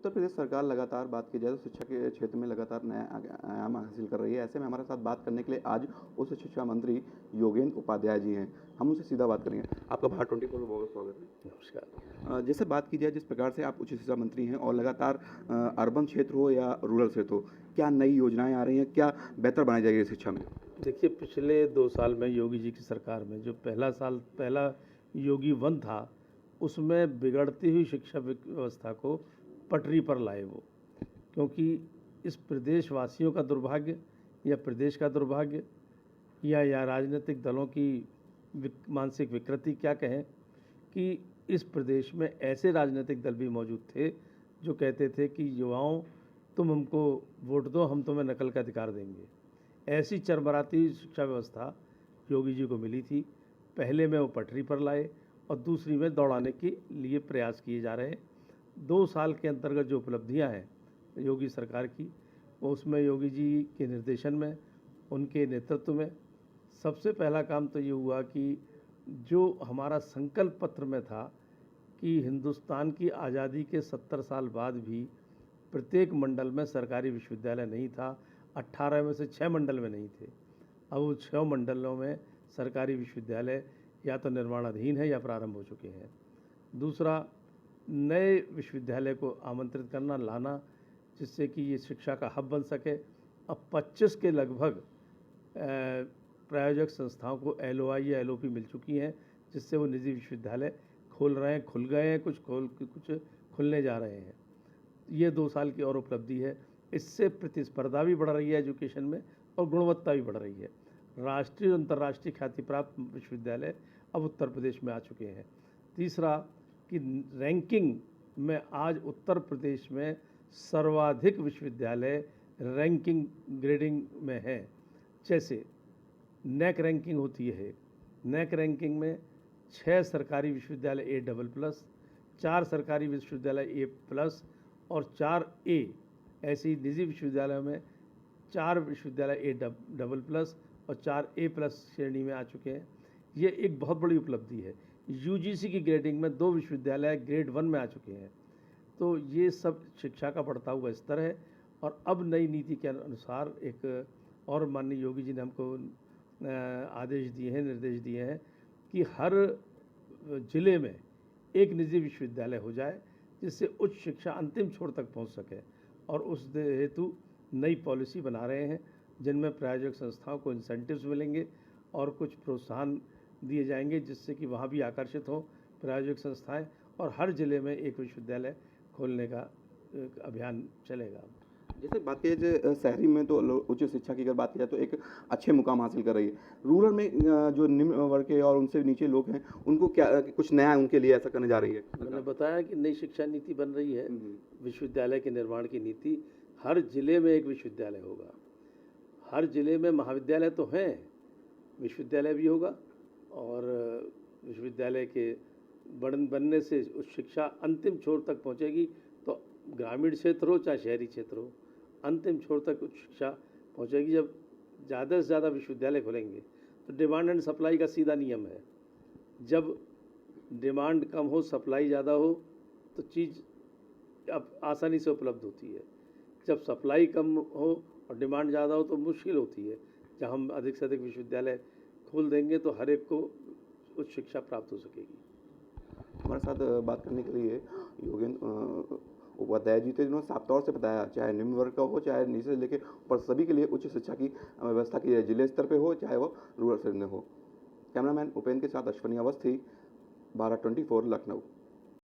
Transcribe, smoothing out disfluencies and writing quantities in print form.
उत्तर प्रदेश सरकार लगातार बात की जाए तो शिक्षा के क्षेत्र में लगातार नया आयाम हासिल कर रही है। ऐसे में हमारे साथ बात करने के लिए आज उच्च शिक्षा मंत्री योगेंद्र उपाध्याय जी हैं। हम उनसे सीधा बात करेंगे। आपका भारत 24 में बहुत स्वागत है। नमस्कार। जैसे बात की जाए जिस प्रकार से आप उच्च शिक्षा मंत्री हैं और लगातार अर्बन क्षेत्र हो या रूरल क्षेत्र हो, क्या नई योजनाएं आ रही हैं, क्या बेहतर बनाई जाएगी शिक्षा में? देखिए, पिछले 2 साल में योगी जी की सरकार में जो पहला योगी वन था, उसमें बिगड़ती हुई शिक्षा व्यवस्था को पटरी पर लाए वो। क्योंकि इस प्रदेशवासियों का दुर्भाग्य या प्रदेश का दुर्भाग्य या राजनीतिक दलों की मानसिक विकृति क्या कहें, कि इस प्रदेश में ऐसे राजनीतिक दल भी मौजूद थे जो कहते थे कि युवाओं, तुम हमको वोट दो, हम तुम्हें नकल का अधिकार देंगे। ऐसी चरमराती शिक्षा व्यवस्था योगी जी को मिली थी। पहले में वो पटरी पर लाए और दूसरी में दौड़ाने के लिए प्रयास किए जा रहे हैं। 2 साल के अंतर्गत जो उपलब्धियां हैं योगी सरकार की, वो उसमें योगी जी के निर्देशन में, उनके नेतृत्व में सबसे पहला काम तो ये हुआ कि जो हमारा संकल्प पत्र में था कि हिंदुस्तान की आज़ादी के 70 साल बाद भी प्रत्येक मंडल में सरकारी विश्वविद्यालय नहीं था। 18 में से 6 मंडल में नहीं थे। अब वो 6 मंडलों में सरकारी विश्वविद्यालय या तो निर्माणाधीन है या प्रारंभ हो चुके हैं। दूसरा, नए विश्वविद्यालय को आमंत्रित करना, लाना, जिससे कि ये शिक्षा का हब बन सके। अब 25 के लगभग प्रायोजक संस्थाओं को LOI या LOP मिल चुकी हैं, जिससे वो निजी विश्वविद्यालय खोल रहे हैं, खुल गए हैं, कुछ खुलने जा रहे हैं। ये 2 साल की और उपलब्धि है। इससे प्रतिस्पर्धा भी बढ़ रही है एजुकेशन में और गुणवत्ता भी बढ़ रही है। राष्ट्रीय और अंतर्राष्ट्रीय ख्याति प्राप्त विश्वविद्यालय अब उत्तर प्रदेश में आ चुके हैं। तीसरा, कि रैंकिंग में आज उत्तर प्रदेश में सर्वाधिक विश्वविद्यालय रैंकिंग ग्रेडिंग में हैं। जैसे नैक रैंकिंग होती है, नैक रैंकिंग में 6 सरकारी विश्वविद्यालय A++, 4 सरकारी विश्वविद्यालय A+ और 4 A, ऐसी निजी विश्वविद्यालयों में 4 विश्वविद्यालय A++ और 4 A+ श्रेणी में आ चुके हैं। ये एक बहुत बड़ी उपलब्धि है। UGC की ग्रेडिंग में 2 विश्वविद्यालय ग्रेड 1 में आ चुके हैं। तो ये सब शिक्षा का बढ़ता हुआ स्तर है। और अब नई नीति के अनुसार एक और माननीय योगी जी ने हमको आदेश दिए हैं, निर्देश दिए हैं कि हर जिले में एक निजी विश्वविद्यालय हो जाए, जिससे उच्च शिक्षा अंतिम छोर तक पहुंच सके। और उस हेतु नई पॉलिसी बना रहे हैं, जिनमें प्रायोजक संस्थाओं को इंसेंटिव्स मिलेंगे और कुछ प्रोत्साहन दिए जाएंगे, जिससे कि वहाँ भी आकर्षित हों प्रायोजक संस्थाएं और हर जिले में एक विश्वविद्यालय खोलने का अभियान चलेगा। जैसे बात की जाए शहरी में तो उच्च शिक्षा की अगर बात की जाए तो एक अच्छे मुकाम हासिल कर रही है। रूरल में जो निम्न वर्ग के और उनसे नीचे लोग हैं, उनको क्या कुछ नया उनके लिए ऐसा करने जा रही है? मैंने बताया कि नई शिक्षा नीति बन रही है, विश्वविद्यालय के निर्माण की नीति। हर जिले में एक विश्वविद्यालय होगा। हर जिले में महाविद्यालय तो हैं, विश्वविद्यालय भी होगा। और विश्वविद्यालय के बनने से उच्च शिक्षा अंतिम छोर तक पहुंचेगी। तो ग्रामीण क्षेत्र हो चाहे शहरी क्षेत्र हो, अंतिम छोर तक उच्च शिक्षा पहुंचेगी। जब ज़्यादा से ज़्यादा विश्वविद्यालय खुलेंगे तो डिमांड एंड सप्लाई का सीधा नियम है। जब डिमांड कम हो, सप्लाई ज़्यादा हो, तो चीज़ अब आसानी से उपलब्ध होती है। जब सप्लाई कम हो और डिमांड ज़्यादा हो तो मुश्किल होती है। जब हम अधिक से अधिक विश्वविद्यालय खोल देंगे तो हर एक को उच्च शिक्षा प्राप्त हो सकेगी। हमारे साथ बात करने के लिए योगेंद्र उपाध्याय जी थे, जिन्होंने साफ तौर से बताया, चाहे निम्न वर्ग का हो चाहे नीचे से लेकर ऊपर, सभी के लिए उच्च शिक्षा की व्यवस्था की जाए, जिले स्तर पे हो चाहे वो रूरल स्तर में हो। कैमरामैन उपेंद्र के साथ अश्वनी अवस्थी, भारत 24 लखनऊ।